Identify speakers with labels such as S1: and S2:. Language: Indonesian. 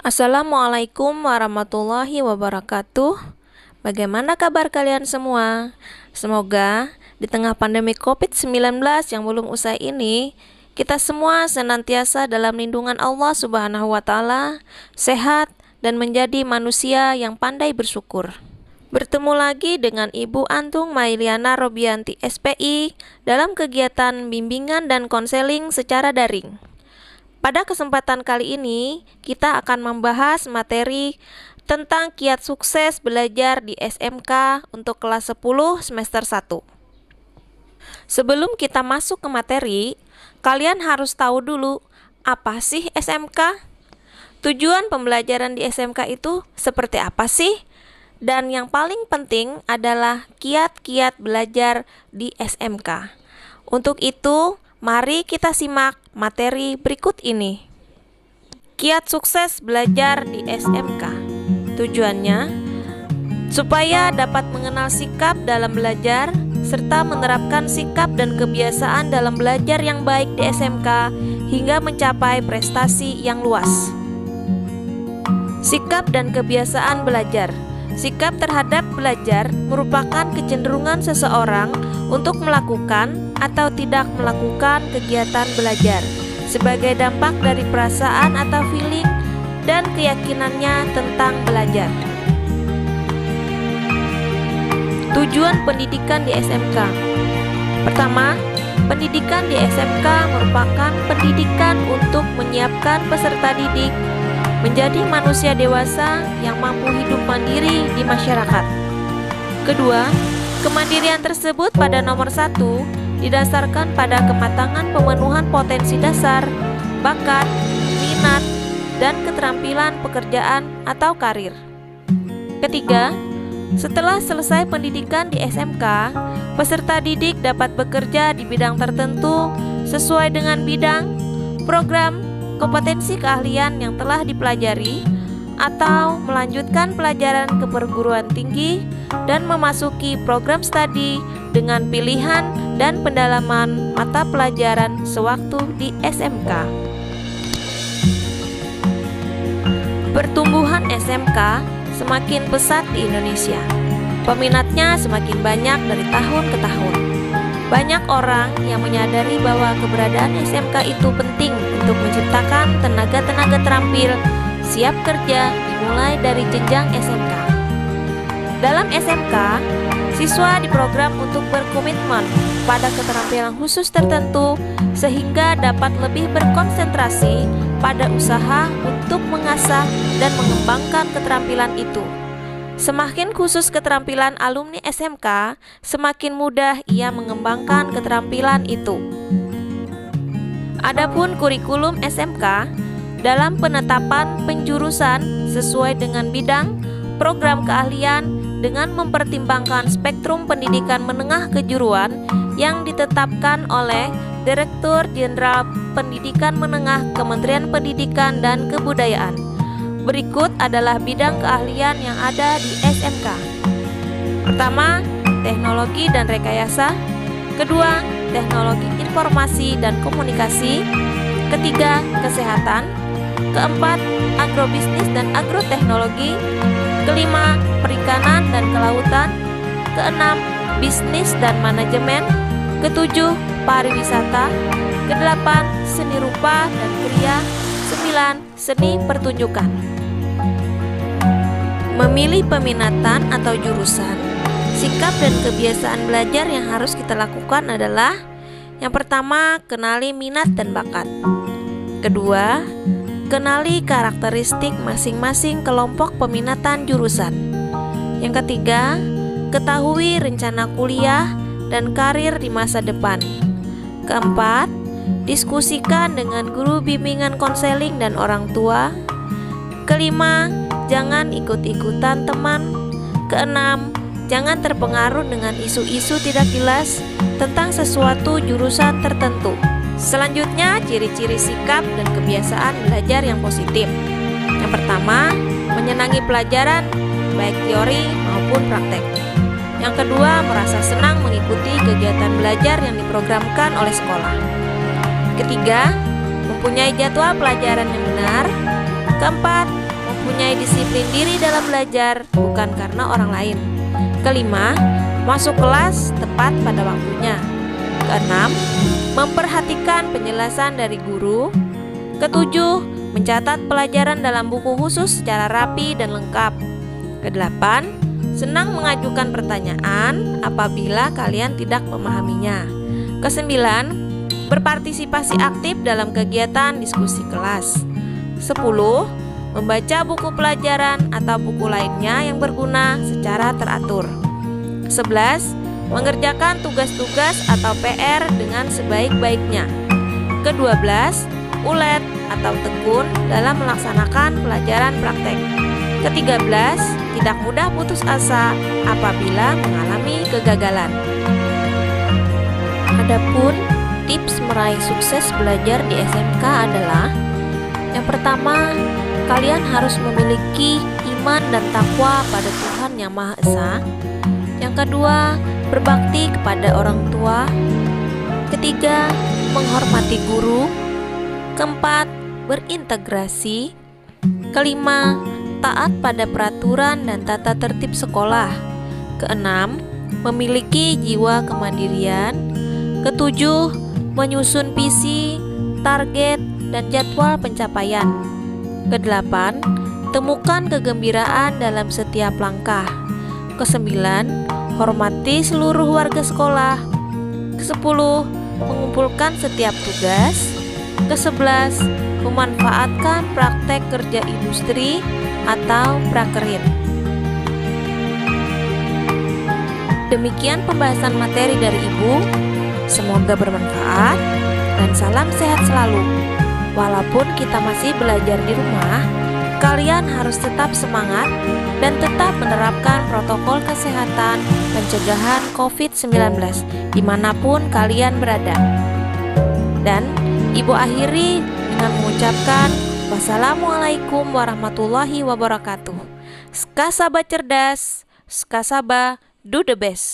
S1: Assalamualaikum warahmatullahi wabarakatuh. Bagaimana kabar kalian semua? Semoga di tengah pandemi COVID-19 yang belum usai ini, kita semua senantiasa dalam lindungan Allah Subhanahu wa Ta'ala, sehat, dan menjadi manusia yang pandai bersyukur. Bertemu lagi dengan Ibu Antung Mailiana Robianti SPI dalam kegiatan bimbingan dan konseling secara daring. Pada kesempatan kali ini, kita akan membahas materi tentang kiat sukses belajar di SMK untuk kelas 10 semester 1. Sebelum kita masuk ke materi, kalian harus tahu dulu, apa sih SMK? Tujuan pembelajaran di SMK itu seperti apa sih? Dan yang paling penting adalah kiat-kiat belajar di SMK. Untuk itu, mari kita simak materi berikut ini. Kiat sukses belajar di SMK. Tujuannya, supaya dapat mengenal sikap dalam belajar, serta menerapkan sikap dan kebiasaan dalam belajar yang baik di SMK, hingga mencapai prestasi yang luas. Sikap dan kebiasaan belajar. Sikap terhadap belajar merupakan kecenderungan seseorang untuk melakukan atau tidak melakukan kegiatan belajar sebagai dampak dari perasaan atau feeling dan keyakinannya tentang belajar. Tujuan pendidikan di SMK. Pertama, pendidikan di SMK merupakan pendidikan untuk menyiapkan peserta didik menjadi manusia dewasa yang mampu hidup mandiri di masyarakat. Kedua, kemandirian tersebut pada nomor 1 didasarkan pada kematangan pemenuhan potensi dasar, bakat, minat, dan keterampilan pekerjaan atau karir. Ketiga, setelah selesai pendidikan di SMK, peserta didik dapat bekerja di bidang tertentu sesuai dengan bidang, program, kompetensi keahlian yang telah dipelajari, atau melanjutkan pelajaran ke perguruan tinggi dan memasuki program studi dengan pilihan dan pendalaman mata pelajaran sewaktu di SMK. Pertumbuhan SMK semakin pesat di Indonesia. Peminatnya semakin banyak dari tahun ke tahun. Banyak orang yang menyadari bahwa keberadaan SMK itu penting untuk menciptakan tenaga-tenaga terampil siap kerja dimulai dari jenjang SMK. Dalam SMK, siswa diprogram untuk berkomitmen pada keterampilan khusus tertentu sehingga dapat lebih berkonsentrasi pada usaha untuk mengasah dan mengembangkan keterampilan itu. Semakin khusus keterampilan alumni SMK, semakin mudah ia mengembangkan keterampilan itu. Adapun kurikulum SMK dalam penetapan penjurusan sesuai dengan bidang, program keahlian dengan mempertimbangkan spektrum pendidikan menengah kejuruan yang ditetapkan oleh Direktur Jenderal Pendidikan Menengah Kementerian Pendidikan dan Kebudayaan. Berikut adalah bidang keahlian yang ada di SMK. Pertama, teknologi dan rekayasa. Kedua, teknologi informasi dan komunikasi. Ketiga, kesehatan. Keempat, agrobisnis dan agroteknologi. Kelima, perikanan dan kelautan. Keenam, bisnis dan manajemen. Ketujuh, pariwisata. Kedelapan, seni rupa dan kriya. 9, seni pertunjukan. Memilih peminatan atau jurusan, sikap dan kebiasaan belajar yang harus kita lakukan adalah: yang pertama, kenali minat dan bakat. Kedua, kenali karakteristik masing-masing kelompok peminatan jurusan. Yang ketiga, ketahui rencana kuliah dan karir di masa depan. Keempat, diskusikan dengan guru bimbingan konseling dan orang tua. Kelima, jangan ikut-ikutan teman. Keenam, jangan terpengaruh dengan isu-isu tidak jelas tentang sesuatu jurusan tertentu. Selanjutnya, ciri-ciri sikap dan kebiasaan belajar yang positif. Yang pertama, menyenangi pelajaran, baik teori maupun praktek. Yang kedua, merasa senang mengikuti kegiatan belajar yang diprogramkan oleh sekolah. Ketiga, mempunyai jadwal pelajaran yang benar. Keempat, mempunyai disiplin diri dalam belajar, bukan karena orang lain. Kelima, masuk kelas tepat pada waktunya. Keenam, memperhatikan penjelasan dari guru. Ketujuh, mencatat pelajaran dalam buku khusus secara rapi dan lengkap. Kedelapan, senang mengajukan pertanyaan apabila kalian tidak memahaminya. Kesembilan, berpartisipasi aktif dalam kegiatan diskusi kelas. 10. Membaca buku pelajaran atau buku lainnya yang berguna secara teratur. 11. Mengerjakan tugas-tugas atau PR dengan sebaik-baiknya. Ke-12. Ulet atau tekun dalam melaksanakan pelajaran praktek. Ke-13. Tidak mudah putus asa apabila mengalami kegagalan. Adapun tips meraih sukses belajar di SMK adalah: yang pertama, kalian harus memiliki iman dan takwa pada Tuhan Yang Maha Esa. Yang kedua, berbakti kepada orang tua. Ketiga, menghormati guru. Keempat, berintegrasi. Kelima, taat pada peraturan dan tata tertib sekolah. Keenam, memiliki jiwa kemandirian. Ketujuh, menyusun visi, target, dan jadwal pencapaian. Kedelapan, temukan kegembiraan dalam setiap langkah. Kesembilan, hormati seluruh warga sekolah. Kesepuluh, mengumpulkan setiap tugas. Kesebelas, memanfaatkan praktek kerja industri atau prakerin. Demikian pembahasan materi dari Ibu. Semoga bermanfaat dan salam sehat selalu. Walaupun kita masih belajar di rumah, kalian harus tetap semangat dan tetap menerapkan protokol kesehatan pencegahan COVID-19 dimanapun kalian berada. Dan Ibu akhiri dengan mengucapkan wassalamualaikum warahmatullahi wabarakatuh. Skasaba cerdas, skasaba do the best.